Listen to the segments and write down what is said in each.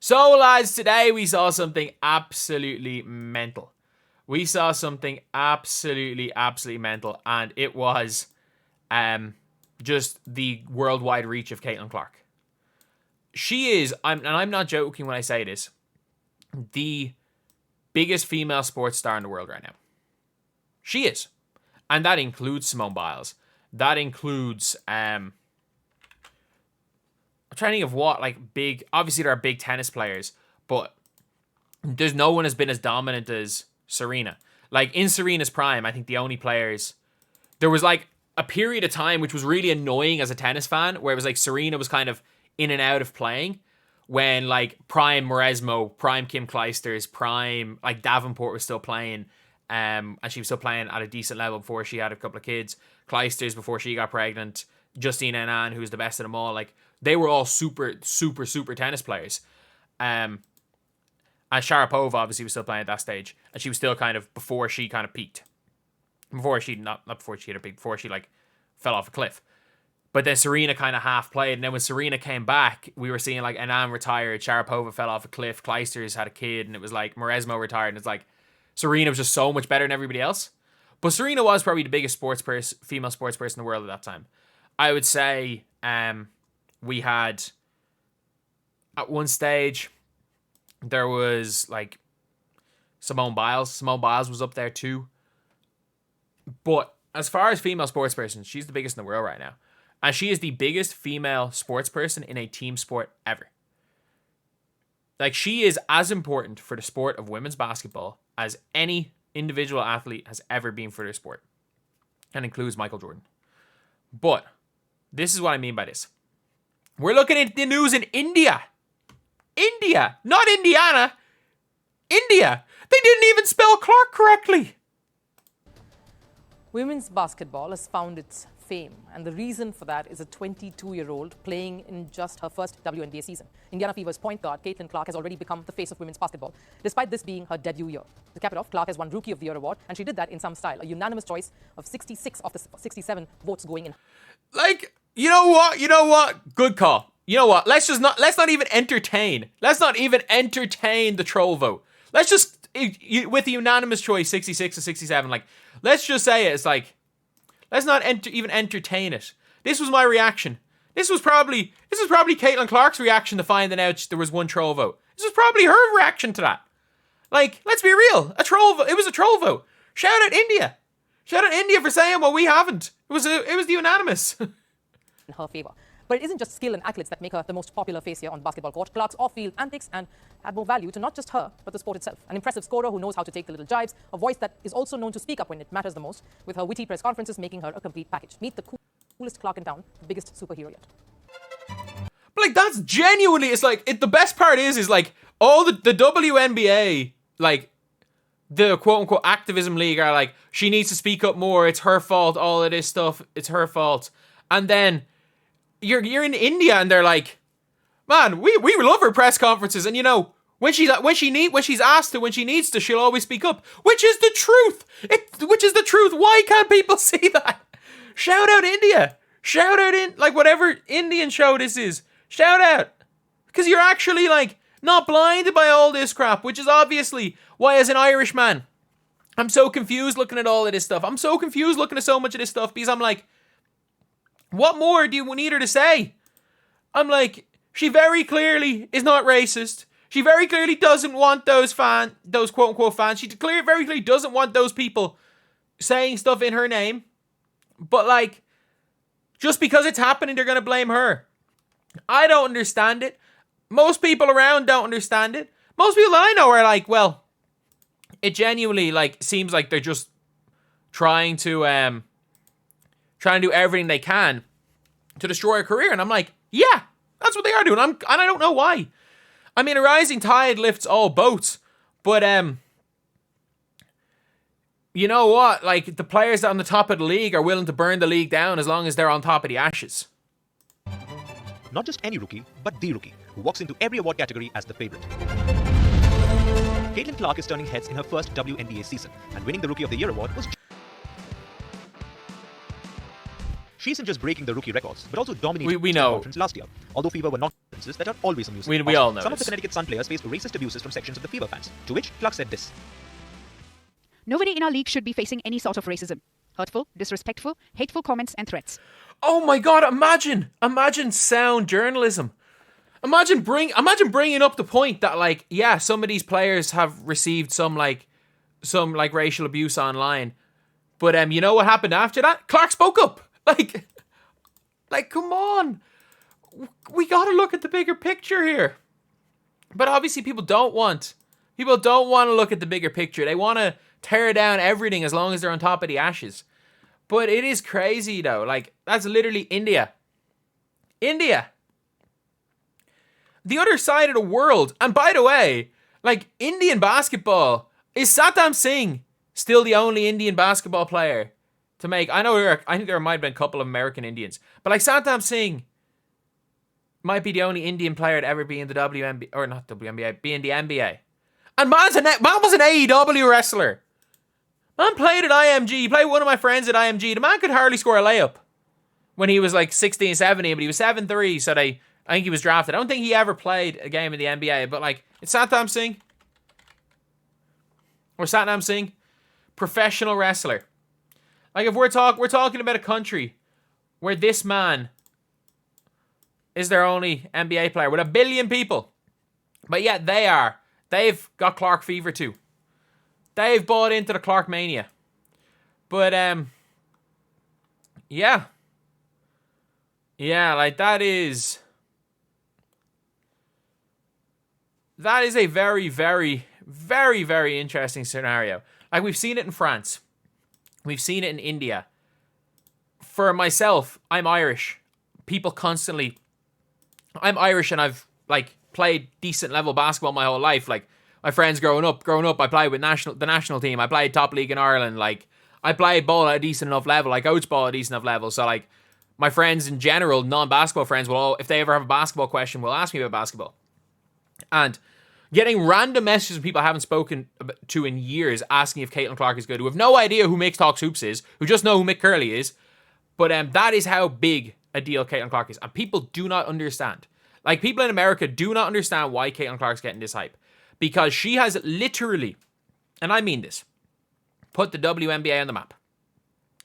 So, lads, today we saw something absolutely mental. We saw something absolutely mental, and it was just the worldwide reach of Caitlin Clark. She is, and I'm not joking when I say this, the biggest female sports star in the world right now. She is. And that includes Simone Biles. That includes, I'm trying to think of what, like, big, obviously there are big tennis players, but there's no one has been as dominant as Serena. Like, in Serena's prime, I think the only players, there was, like, a period of time which was really annoying as a tennis fan, where it was, like, Serena was kind of in and out of playing, when, like, prime Mauresmo, prime Kim Clijsters, prime, like, Davenport was still playing, and she was still playing at a decent level before she had a couple of kids. Clijsters before she got pregnant. Justine Henin, who's the best of them all. Like, they were all super tennis players. And Sharapova obviously was still playing at that stage. And she was still kind of, before she kind of peaked. Before she, not before she hit her peak, before she, like, fell off a cliff. But then Serena kind of half played. And then when Serena came back, we were seeing, like, Henin retired, Sharapova fell off a cliff, Clijsters had a kid, and it was like, Mauresmo retired, and it's like, Serena was just so much better than everybody else. But Serena was probably the biggest female sports person in the world at that time. I would say we had, at one stage, there was, like, Simone Biles. Simone Biles was up there too. But as far as female sports person, she's the biggest in the world right now. And she is the biggest female sports person in a team sport ever. Like, she is as important for the sport of women's basketball as any individual athlete has ever been for their sport. And includes Michael Jordan. But this is what I mean by this. We're looking at the news in India. India, not Indiana. India. They didn't even spell Clark correctly. Women's basketball has found its fame, and the reason for that is a 22-year-old playing in just her first WNBA season. Indiana Fever's point guard, Caitlin Clark, has already become the face of women's basketball, despite this being her debut year. To cap it off, Clark has won Rookie of the Year award, and she did that in some style, a unanimous choice of 66 of the 67 votes going in. Like, you know what? Good call. You know what? Let's not even entertain the troll vote. Let's just, with the unanimous choice, 66 to 67, like, let's just say it. It's like, let's not even entertain it. This was my reaction. This was probably Caitlin Clark's reaction to finding out there was one troll vote. This was probably her reaction to that. Like, let's be real. A troll vote. It was a troll vote. Shout out India. Shout out India for saying what we haven't. It was the unanimous. In her favor. But it isn't just skill and accolades that make her the most popular face here on the basketball court. Clark's off-field antics and add more value to not just her, but the sport itself. An impressive scorer who knows how to take the little jibes, a voice that is also known to speak up when it matters the most, with her witty press conferences making her a complete package. Meet the coolest Clark in town, the biggest superhero yet. But, like, that's genuinely, it's like, the best part is like, all the WNBA, like, the quote-unquote activism league are like, she needs to speak up more, it's her fault, all of this stuff, it's her fault. And then you're in India and they're like, man, we love her press conferences, and you know, when she's asked to, when she needs to, she'll always speak up, which is the truth. Which is the truth. Why can't people see that? Shout out India. Shout out like whatever Indian show this is. Shout out, because you're actually like not blinded by all this crap, which is obviously why, as an Irish man, I'm so confused looking at all of this stuff. I'm so confused looking at so much of this stuff, because I'm like, what more do you need her to say? I'm like, she very clearly is not racist. She very clearly doesn't want those quote-unquote fans. She very clearly doesn't want those people saying stuff in her name. But, like, just because it's happening, they're going to blame her. I don't understand it. Most people around don't understand it. Most people that I know are like, well, it genuinely, like, seems like they're just trying to do everything they can to destroy her career. And I'm like, yeah, that's what they are doing. And I don't know why. I mean, a rising tide lifts all boats. But, you know what? Like, the players on the top of the league are willing to burn the league down as long as they're on top of the ashes. Not just any rookie, but the rookie, who walks into every award category as the favorite. Caitlin Clark is turning heads in her first WNBA season, and winning the Rookie of the Year award was... She isn't just breaking the rookie records, but also dominating we know. the conference last year. Although Fever were not instances that are always amusing. We all know some of the this. Connecticut Sun players faced racist abuses from sections of the Fever fans, to which Clark said this. Nobody in our league should be facing any sort of racism. Hurtful, disrespectful, hateful comments and threats. Oh my God, imagine sound journalism. Imagine bringing up the point that, like, yeah, some of these players have received some racial abuse online. But you know what happened after that? Clark spoke up. Like, come on. We got to look at the bigger picture here. But obviously people don't want to look at the bigger picture. They want to tear down everything as long as they're on top of the ashes. But it is crazy though. Like, that's literally India. The other side of the world. And by the way, like, Indian basketball, is Satnam Singh still the only Indian basketball player to make? I think there might have been a couple of American Indians, but like, Satnam Singh might be the only Indian player to ever be in the WNBA, or not WNBA, be in the NBA. And man was an AEW wrestler. Man played at IMG. He played with one of my friends at IMG. The man could hardly score a layup when he was like 16, 17, but he was 7'3", so I think he was drafted. I don't think he ever played a game in the NBA, but like, it's Satnam Singh. Or Satnam Singh, professional wrestler. Like, if we're talking about a country where this man is their only NBA player with 1 billion people, but yet they've got Clark fever too. They've bought into the Clark mania. But yeah, like, that is a very, very, very, very interesting scenario. Like, we've seen it in France. We've seen it in India. For myself, I'm Irish. People constantly... I'm Irish and I've, like, played decent level basketball my whole life. Like, my friends growing up, I played with the national team. I played top league in Ireland. Like, I played ball at a decent enough level. I coached ball at a decent enough level. So, like, my friends in general, non-basketball friends, if they ever have a basketball question, will ask me about basketball. And getting random messages from people I haven't spoken to in years asking if Caitlin Clark is good, who have no idea who Mick Talks Hoops is, who just know who Mick Curley is. But that is how big a deal Caitlin Clark is. And people do not understand. Like, people in America do not understand why Caitlin Clark's getting this hype. Because she has literally, and I mean this, put the WNBA on the map.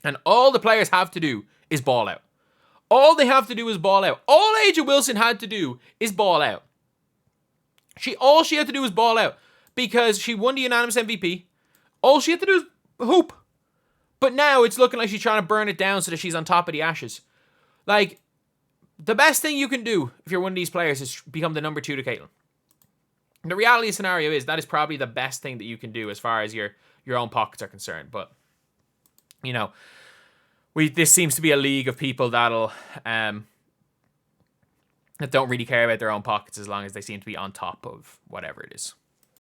And all the players have to do is ball out. All they have to do is ball out. All A'ja Wilson had to do is ball out. All she had to do was ball out because she won the unanimous MVP. All she had to do is hoop. But now it's looking like she's trying to burn it down so that she's on top of the ashes. Like, the best thing you can do if you're one of these players is become the number 2 to Caitlin. The reality scenario is that is probably the best thing that you can do as far as your own pockets are concerned. But, you know, this seems to be a league of people that'll... that don't really care about their own pockets as long as they seem to be on top of whatever it is.